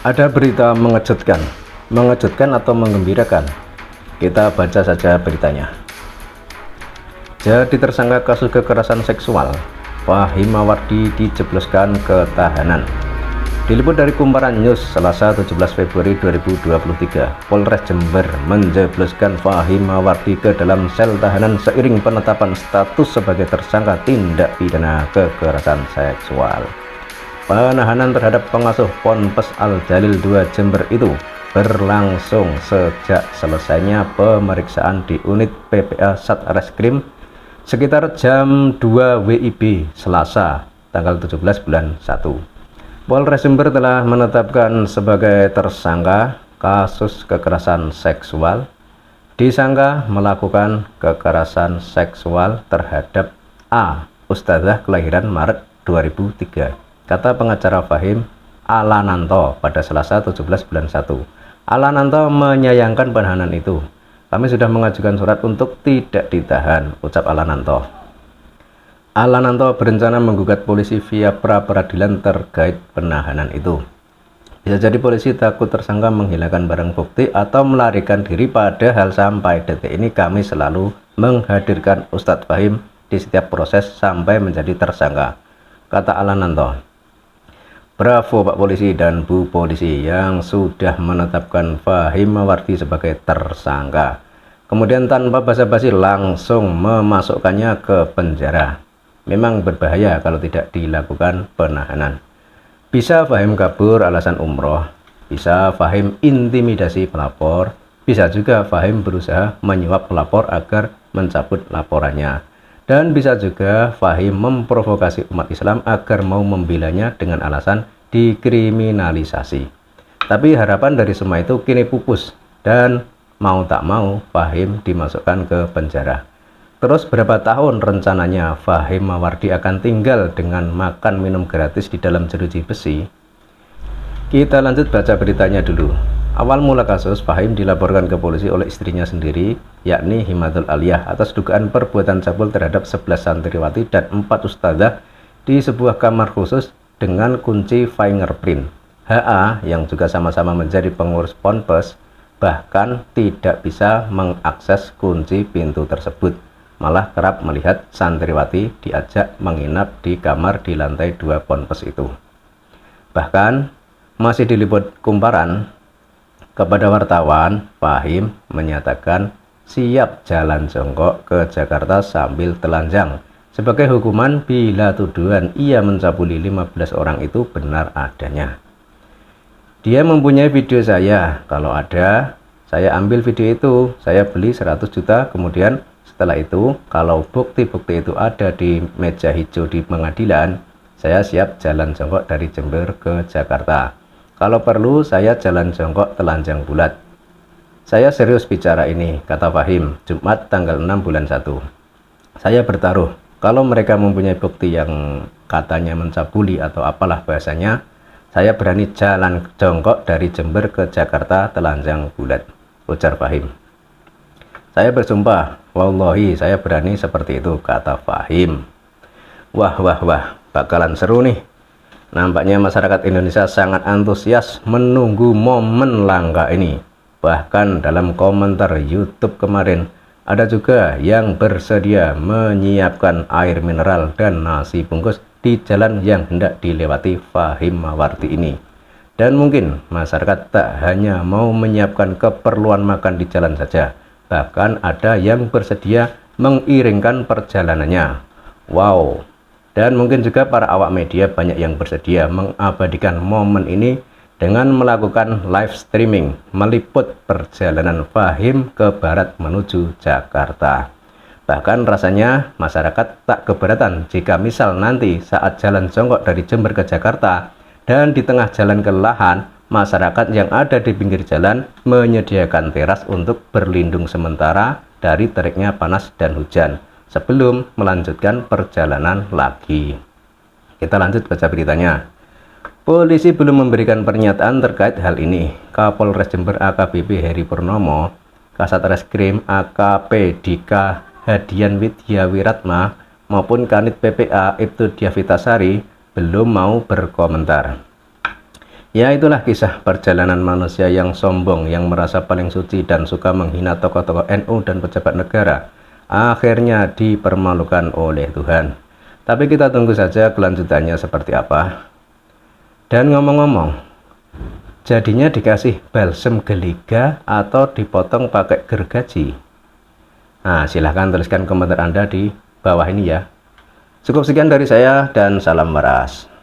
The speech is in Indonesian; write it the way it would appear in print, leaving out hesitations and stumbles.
Ada berita mengejutkan atau menggembirakan? Kita baca saja beritanya. Jadi tersangka kasus kekerasan seksual, Fahim Mawardi dijebloskan ke tahanan. Diliput dari Kumparan News, Selasa 17 Februari 2023, Polres Jember menjebloskan Fahim Mawardi ke dalam sel tahanan seiring penetapan status sebagai tersangka tindak pidana kekerasan seksual. Penahanan terhadap pengasuh Ponpes Al Jalil 2 Jember itu berlangsung sejak selesainya pemeriksaan di unit PPA Satreskrim sekitar jam 2 WIB Selasa tanggal 17 bulan 1. Polres Jember telah menetapkan sebagai tersangka kasus kekerasan seksual, disangka melakukan kekerasan seksual terhadap A, Ustadzah kelahiran Maret 2003. Kata pengacara Fahim, Alananto, pada Selasa 17 bulan 1. Alananto menyayangkan penahanan itu. Kami sudah mengajukan surat untuk tidak ditahan, ucap Alananto. Alananto berencana menggugat polisi via pra-peradilan terkait penahanan itu. Bisa jadi polisi takut tersangka menghilangkan barang bukti atau melarikan diri, padahal sampai detik ini kami selalu menghadirkan Ustadz Fahim di setiap proses sampai menjadi tersangka, kata Alananto. Bravo Pak Polisi dan Bu Polisi yang sudah menetapkan Fahim Mawardi sebagai tersangka. Kemudian tanpa basa-basi langsung memasukkannya ke penjara. Memang berbahaya kalau tidak dilakukan penahanan. Bisa Fahim kabur alasan umroh, bisa Fahim intimidasi pelapor, bisa juga Fahim berusaha menyuap pelapor agar mencabut laporannya. Dan bisa juga Fahim memprovokasi umat Islam agar mau membelanya dengan alasan dikriminalisasi. Tapi harapan dari semua itu kini pupus dan mau tak mau Fahim dimasukkan ke penjara. Terus berapa tahun rencananya Fahim Mawardi akan tinggal dengan makan minum gratis di dalam jeruji besi? Kita lanjut baca beritanya dulu. Awal mula kasus, Fahim dilaporkan ke polisi oleh istrinya sendiri, yakni Himatul Aliyah, atas dugaan perbuatan cabul terhadap 11 santriwati dan 4 ustadzah di sebuah kamar khusus dengan kunci fingerprint. HA, yang juga sama-sama menjadi pengurus Ponpes, bahkan tidak bisa mengakses kunci pintu tersebut. Malah kerap melihat santriwati diajak menginap di kamar di lantai 2 Ponpes itu. Bahkan, masih diliput Kumparan, kepada wartawan, Fahim menyatakan siap jalan jongkok ke Jakarta sambil telanjang sebagai hukuman bila tuduhan ia mencabuli 15 orang itu benar adanya. Dia mempunyai video saya, kalau ada saya ambil video itu, saya beli 100 juta, kemudian setelah itu kalau bukti-bukti itu ada di meja hijau di pengadilan, saya siap jalan jongkok dari Jember ke Jakarta. Kalau perlu saya jalan jongkok telanjang bulat. Saya serius bicara ini, kata Fahim, Jumat tanggal 6 bulan 1. Saya bertaruh, kalau mereka mempunyai bukti yang katanya mencabuli atau apalah bahasanya, saya berani jalan jongkok dari Jember ke Jakarta telanjang bulat, ujar Fahim. Saya bersumpah, wallahi saya berani seperti itu, kata Fahim. Wah, bakalan seru nih. Nampaknya masyarakat Indonesia sangat antusias menunggu momen langka ini. Bahkan dalam komentar YouTube kemarin, ada juga yang bersedia menyiapkan air mineral dan nasi bungkus di jalan yang hendak dilewati Fahim Mawardi ini. Dan mungkin masyarakat tak hanya mau menyiapkan keperluan makan di jalan saja, bahkan ada yang bersedia mengiringkan perjalanannya. Wow! Dan mungkin juga para awak media banyak yang bersedia mengabadikan momen ini dengan melakukan live streaming meliput perjalanan Fahim ke barat menuju Jakarta. Bahkan rasanya masyarakat tak keberatan jika misal nanti saat jalan jongkok dari Jember ke Jakarta dan di tengah jalan kelelahan, masyarakat yang ada di pinggir jalan menyediakan teras untuk berlindung sementara dari teriknya panas dan hujan sebelum melanjutkan perjalanan lagi. Kita lanjut baca beritanya. Polisi belum memberikan pernyataan terkait hal ini. Kapolres Jember AKBP Heri Purnomo, Kasat Reskrim AKP Dika Hadian Widya Wiratma maupun Kanit PPA Ibtu Diavitasari belum mau berkomentar. Ya, itulah kisah perjalanan manusia yang sombong, yang merasa paling suci dan suka menghina tokoh-tokoh NU dan pejabat negara. Akhirnya dipermalukan oleh Tuhan. Tapi kita tunggu saja kelanjutannya seperti apa. Dan ngomong-ngomong, jadinya dikasih balsem geliga atau dipotong pakai gergaji? Nah, silahkan tuliskan komentar Anda di bawah ini ya. Cukup sekian dari saya dan salam waras.